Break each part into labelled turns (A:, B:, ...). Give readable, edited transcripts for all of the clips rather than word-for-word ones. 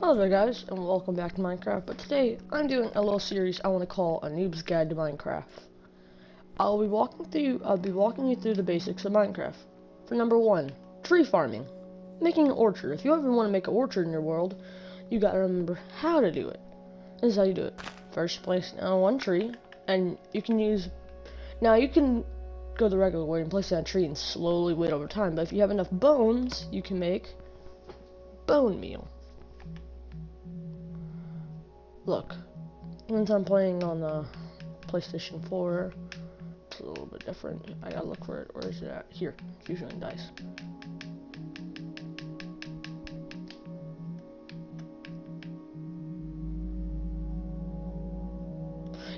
A: Hello there guys, and welcome back to Minecraft, but today I'm doing a little series I want to call a Noob's Guide to Minecraft. I'll be walking you through the basics of Minecraft. For number 1, tree farming. Making an orchard. If you ever want to make an orchard in your world, you gotta remember how to do it. This is how you do it. First, place down one tree, and you can go the regular way and place down a tree and slowly wait over time, but if you have enough bones, you can make bone meal. Look, since I'm playing on the PlayStation 4, it's a little bit different. I gotta look for it. Where is it at? Here. It's usually in dice.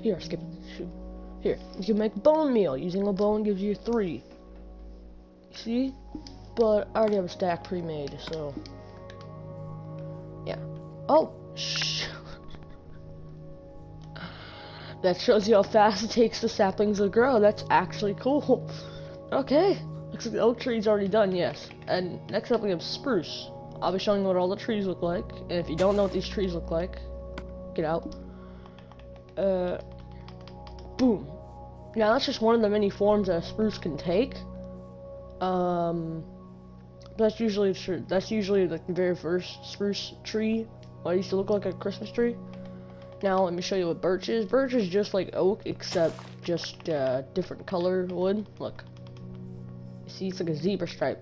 A: Here, skip it. Shoot. Here, you can make bone meal. Using a bone gives you 3. See? But I already have a stack pre-made, so yeah. Oh, shh. That shows you how fast it takes the saplings to grow. That's actually cool. Okay. Looks like the oak tree's already done, yes. And next up we have spruce. I'll be showing you what all the trees look like. And if you don't know what these trees look like, get out. Boom. Now that's just one of the many forms that a spruce can take. That's usually like the very first spruce tree. What used to look like a Christmas tree. Now let me show you what birch is. Birch is just like oak, except just different color wood. Look. See, it's like a zebra stripe.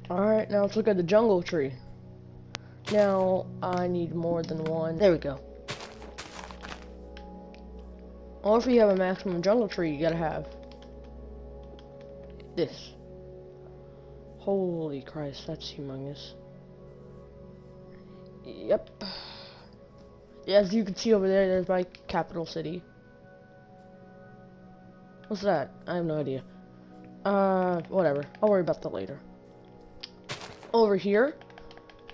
A: Alright, now let's look at the jungle tree. Now, I need more than one. There we go. Or if you have a maximum jungle tree, you gotta have this. Holy Christ, that's humongous. Yep. As you can see over there, there's my capital city. What's that? I have no idea. Whatever. I'll worry about that later. Over here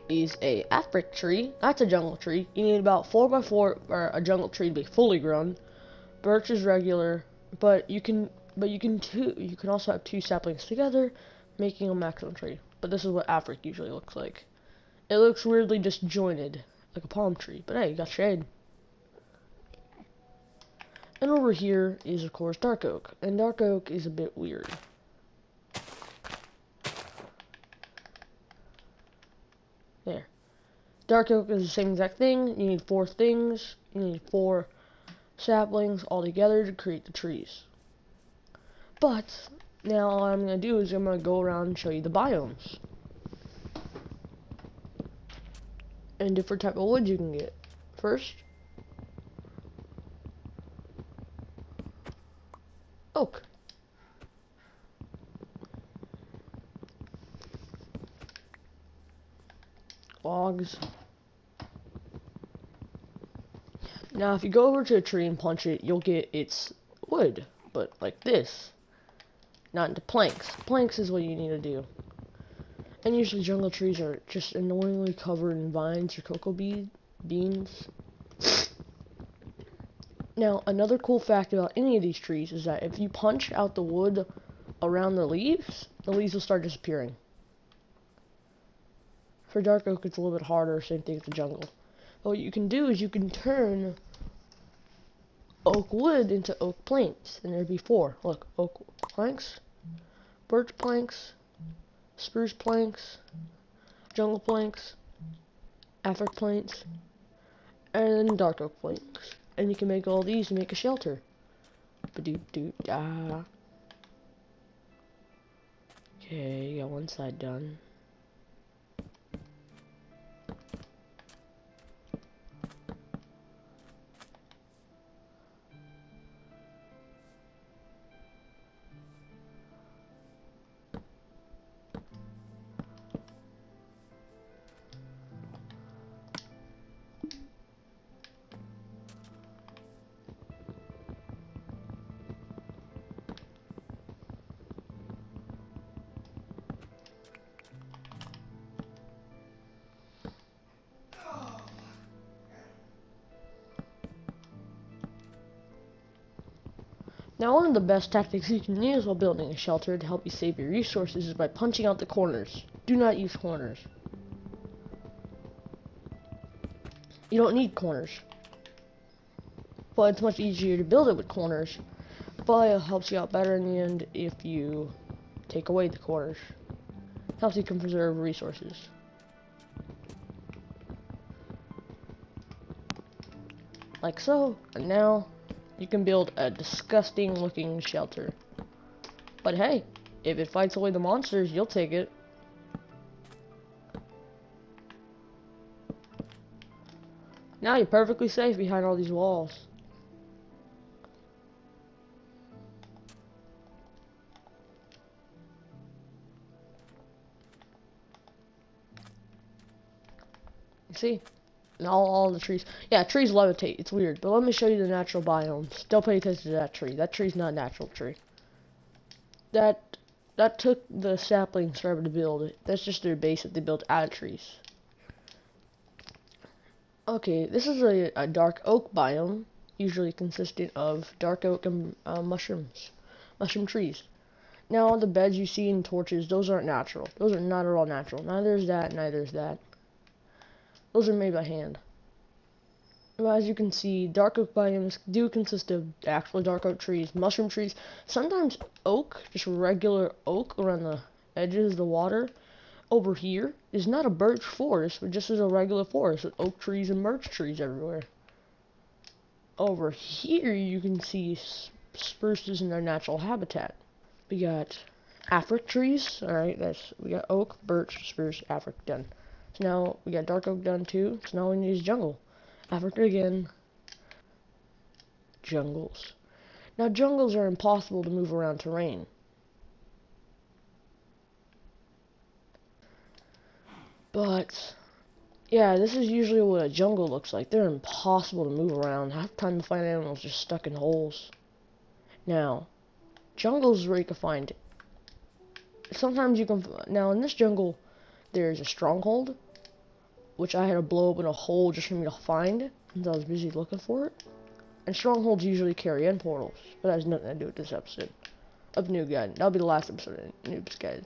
A: is a Afric tree. That's a jungle tree. You need about 4x4 for a jungle tree to be fully grown. Birch is regular, but you can also have 2 saplings together, making a maximum tree. But this is what Afric usually looks like. It looks weirdly disjointed, like a palm tree, but hey, you got shade. And over here is, of course, dark oak, and dark oak is a bit weird. There. Dark oak is the same exact thing. You need 4 things. You need 4 saplings all together to create the trees. But now all I'm going to do is I'm going to go around and show you the biomes. And different type of wood you can get. First, oak. Logs. Now if you go over to a tree and punch it, you'll get its wood, but like this. Not into planks. Planks is what you need to do. And usually jungle trees are just annoyingly covered in vines or cocoa beans. Now, another cool fact about any of these trees is that if you punch out the wood around the leaves will start disappearing. For dark oak, it's a little bit harder, same thing with the jungle. But what you can do is you can turn oak wood into oak planks, and there'd be 4. Look, oak planks, birch planks, spruce planks, jungle planks, Afric planks, and dark oak planks. And you can make all these and make a shelter. Ba-doo-doo-da. Okay, got one side done. Now, one of the best tactics you can use while building a shelter to help you save your resources is by punching out the corners. Do not use corners. You don't need corners. But it's much easier to build it with corners. But it helps you out better in the end if you take away the corners. Helps you conserve resources. Like so. And now you can build a disgusting looking shelter. But hey, if it fights away the monsters, you'll take it. Now you're perfectly safe behind all these walls. You see? And all the trees. Yeah, trees levitate. It's weird. But let me show you the natural biomes. Don't pay attention to that tree. That tree's not a natural tree. That took the saplings forever to build it. That's just their base that they built out of trees. Okay, this is a dark oak biome, usually consistent of dark oak and mushrooms, mushroom trees. Now the beds you see in torches, those aren't natural. Those are not at all natural. Neither is that, neither is that. Those are made by hand. Well, as you can see, dark oak biomes do consist of actual dark oak trees, mushroom trees, sometimes oak, just regular oak around the edges of the water. Over here is not a birch forest, but just as a regular forest with oak trees and birch trees everywhere. Over here you can see spruces in their natural habitat. We got Afric trees, alright, we got oak, birch, spruce, Afric done. So now we got dark oak done too, so now we need jungle. Africa again. Jungles. Now jungles are impossible to move around terrain. But yeah, this is usually what a jungle looks like. They're impossible to move around. Half the time you find animals just stuck in holes. Now, jungles where you can find. Sometimes you can. Now in this jungle, there's a stronghold, which I had to blow open a hole just for me to find, since I was busy looking for it. And strongholds usually carry end portals, but that has nothing to do with this episode of Noob Guide. That'll be the last episode of Noob's Guide.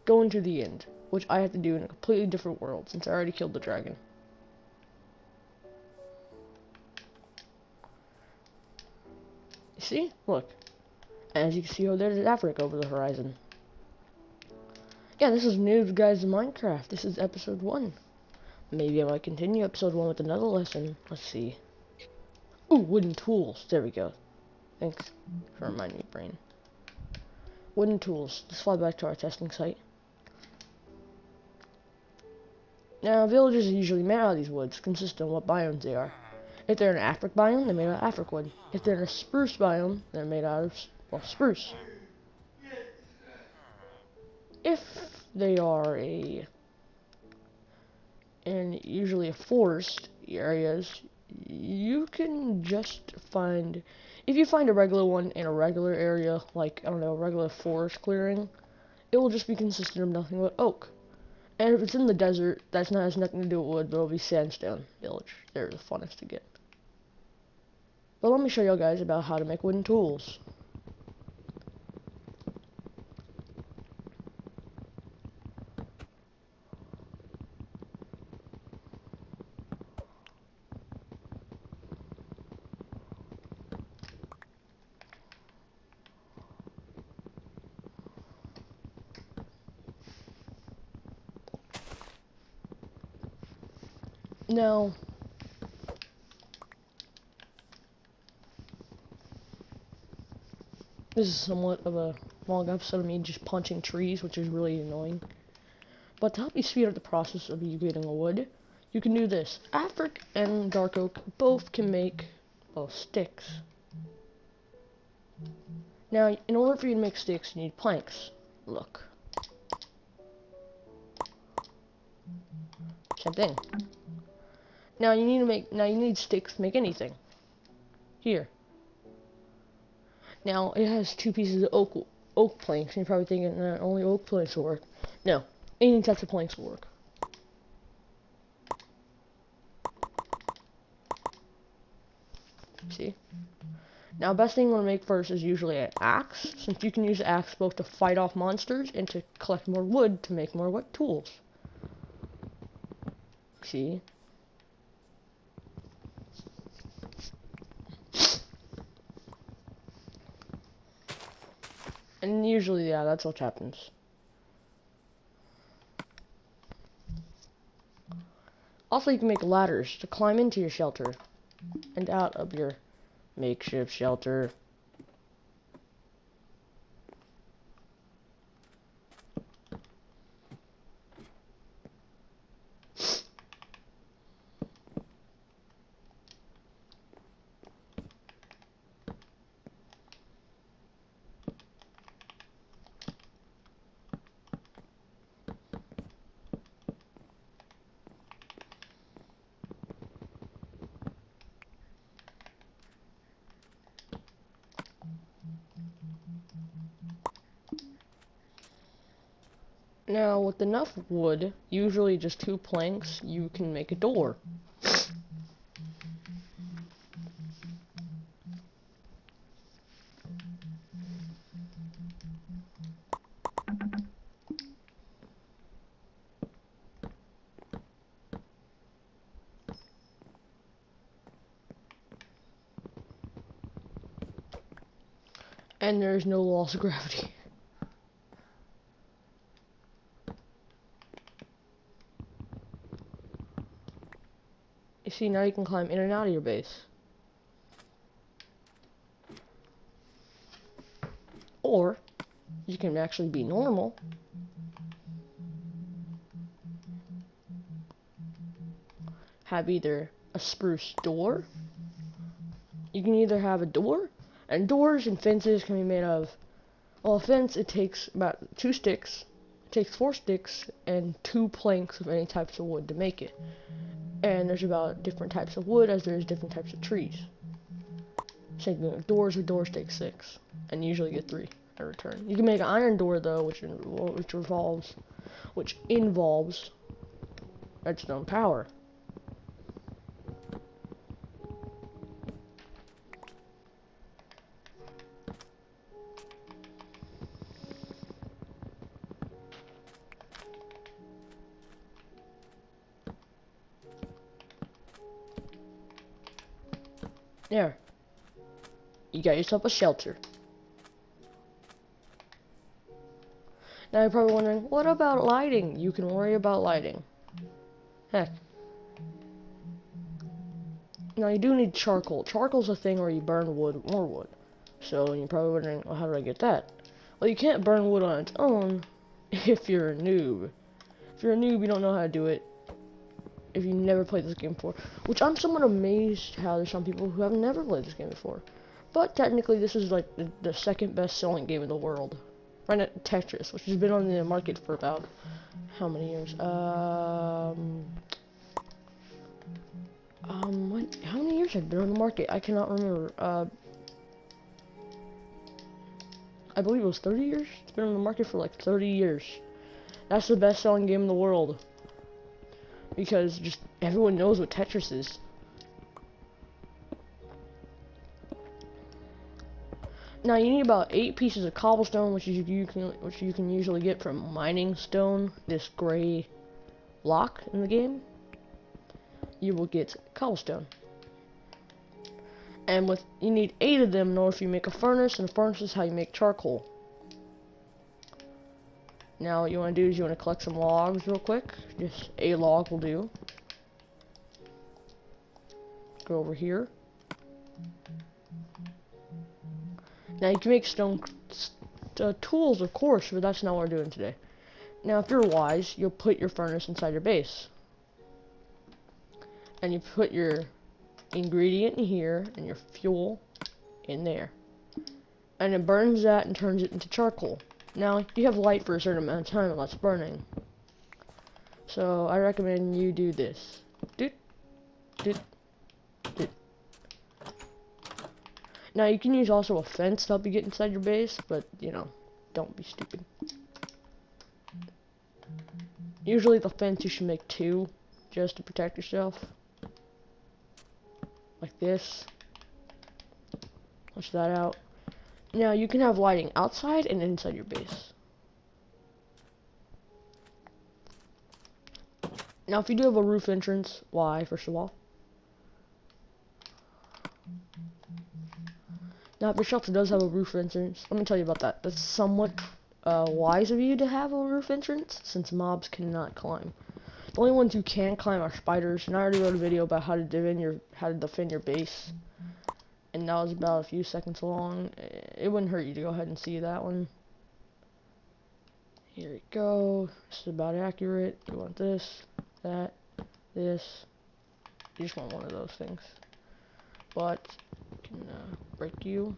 A: Going to the end, which I have to do in a completely different world, since I already killed the dragon. You see? Look. And as you can see over there's Africa over the horizon. Yeah, this is Noobs Guides in Minecraft. This is episode 1. Maybe I might continue episode 1 with another lesson. Let's see. Ooh, wooden tools. There we go. Thanks for reminding me, brain. Wooden tools. Let's fly back to our testing site. Now, villages are usually made out of these woods, consistent on what biomes they are. If they're in an Afric biome, they're made out of Afric wood. If they're in a spruce biome, they're made out of, well, spruce. If they are in usually a forest areas, you can just find, if you find a regular one in a regular area, like, I don't know, a regular forest clearing, it will just be consistent of nothing but oak. And if it's in the desert, has nothing to do with wood, but it'll be sandstone village. They're the funnest to get. But let me show you guys about how to make wooden tools. Now, this is somewhat of a long episode of me just punching trees, which is really annoying. But to help you speed up the process of you getting a wood, you can do this. Afric and dark oak both can make, well, sticks. Now, in order for you to make sticks, you need planks. Look. Same thing. Now you need sticks to make anything. Here. Now it has 2 pieces of oak planks, and you're probably thinking only oak planks will work. No, any types of planks will work. See? Now best thing you want to make first is usually an axe, since you can use the axe both to fight off monsters and to collect more wood to make more wood tools. See? And usually, yeah, that's what happens. Also, you can make ladders to climb into your shelter and out of your makeshift shelter. Now, with enough wood, usually just 2 planks, you can make a door. And there's no loss of gravity. You see, now you can climb in and out of your base. Or, you can actually be normal. Have either a spruce door. You can either have a door, and doors and fences can be made of, well, a fence, it takes about 2 sticks. It takes 4 sticks and 2 planks of any types of wood to make it. And there's about different types of wood as there's different types of trees. Same thing with doors. With doors take 6, and you usually get 3 in return. You can make an iron door though, which involves redstone power. There. You got yourself a shelter. Now you're probably wondering, what about lighting? You can worry about lighting. Heck. Now you do need charcoal. Charcoal's a thing where you burn wood, more wood. So you're probably wondering, well, how do I get that? Well, you can't burn wood on its own if you're a noob. If you're a noob, you don't know how to do it. If you never played this game before. Which I'm somewhat amazed how there's some people who have never played this game before. But technically this is like the second best selling game in the world. Right at Tetris, which has been on the market for about how many years? How many years have it been on the market? I cannot remember. I believe it was 30 years? It's been on the market for like 30 years. That's the best selling game in the world. Because just everyone knows what Tetris is. Now you need about 8 pieces of cobblestone, which you can usually get from mining stone, this gray block in the game. You will get cobblestone. And you need 8 of them in order for you to make a furnace, and a furnace is how you make charcoal. Now what you want to do is you want to collect some logs real quick. Just a log will do. Go over here. Now you can make stone tools, of course, but that's not what we're doing today. Now if you're wise, you'll put your furnace inside your base. And you put your ingredient in here and your fuel in there. And it burns that and turns it into charcoal. Now, you have light for a certain amount of time while it's burning. So, I recommend you do this. Doot, doot, doot. Now, you can use also a fence to help you get inside your base, but, you know, don't be stupid. Usually the fence you should make 2, just to protect yourself. Like this. Push that out. Now you can have lighting outside and inside your base. Now if you do have a roof entrance, why, first of all? Now, if your shelter does have a roof entrance, let me tell you about that. That's somewhat wise of you to have a roof entrance, since mobs cannot climb. The only ones who can climb are spiders, and I already wrote a video about how to defend your base, and that was about a few seconds long. It wouldn't hurt you to go ahead and see that one. Here we go. This is about accurate. You want this, that, this. You just want one of those things. But you can break you.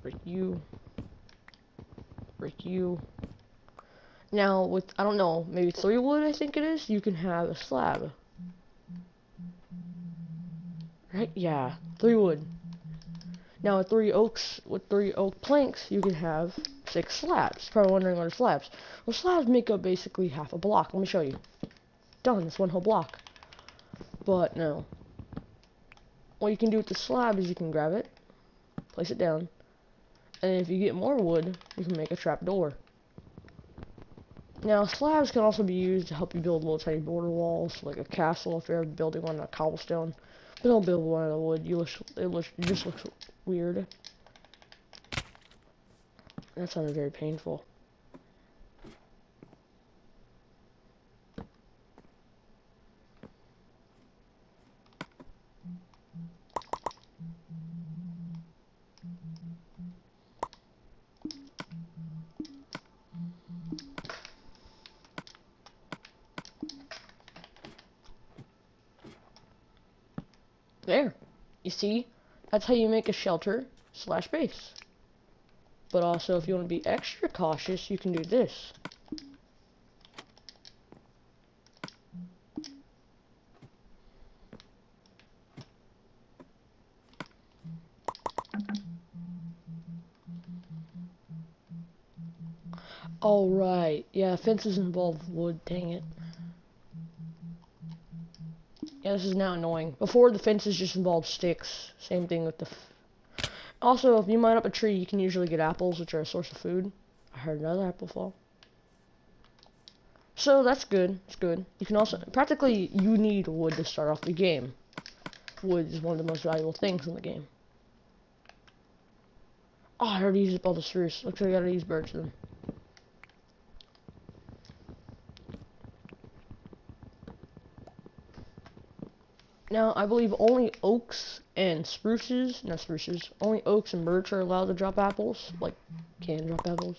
A: Break you. Break you. Now, with, I don't know, maybe 3 wood, I think it is, you can have a slab. Right? Yeah, 3 wood. Now, with 3 oak planks, you can have 6 slabs. Probably wondering what are slabs. Well, slabs make up basically half a block. Let me show you. Done, it's 1 whole block. But, no. What you can do with the slab is you can grab it, place it down, and if you get more wood, you can make a trap door. Now, slabs can also be used to help you build little tiny border walls, like a castle if you're building one on cobblestone. But don't build one out of wood. It just looks weird. That sounded very painful. There. You see? That's how you make a shelter / base. But also, if you want to be extra cautious, you can do this. Oh, right. Yeah, fences involve wood. Dang it. Yeah, this is now annoying. Before, the fences just involved sticks. Same thing with the... Also, if you mine up a tree, you can usually get apples, which are a source of food. I heard another apple fall. So, that's good. It's good. You can also... Practically, you need wood to start off the game. Wood is one of the most valuable things in the game. Oh, I already used up all the spruce. Looks like I gotta use birch then. Now, I believe only oaks and spruces, not spruces, only oaks and birch are allowed to drop apples, like, can drop apples.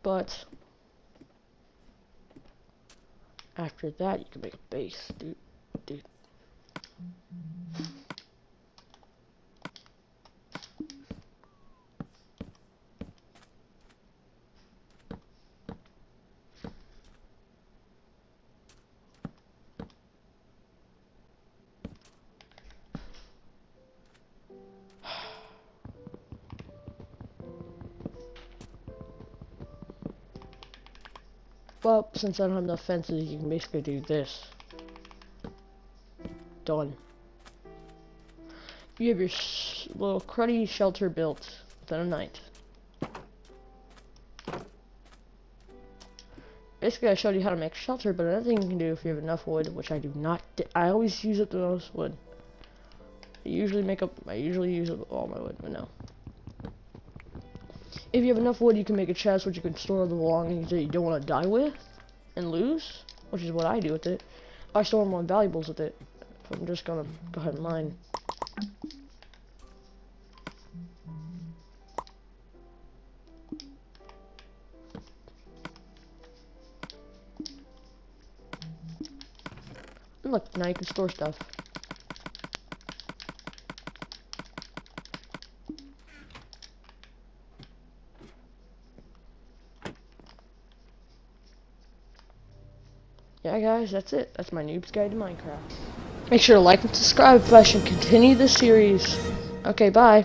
A: But, after that, you can make a base, dude. Well, since I don't have enough fences, you can basically do this. Done. You have your little cruddy shelter built within a night. Basically, I showed you how to make shelter, but another thing you can do if you have enough wood, which I do not. I always use up the most wood. I usually use up all my wood, but no. If you have enough wood, you can make a chest which you can store the belongings that you don't want to die with and lose, which is what I do with it. I store more valuables with it. So I'm just gonna go ahead and mine. And look, now you can store stuff. Yeah, guys, that's it. That's my Noob's Guide to Minecraft. Make sure to like and subscribe if I should continue this series. Okay, bye.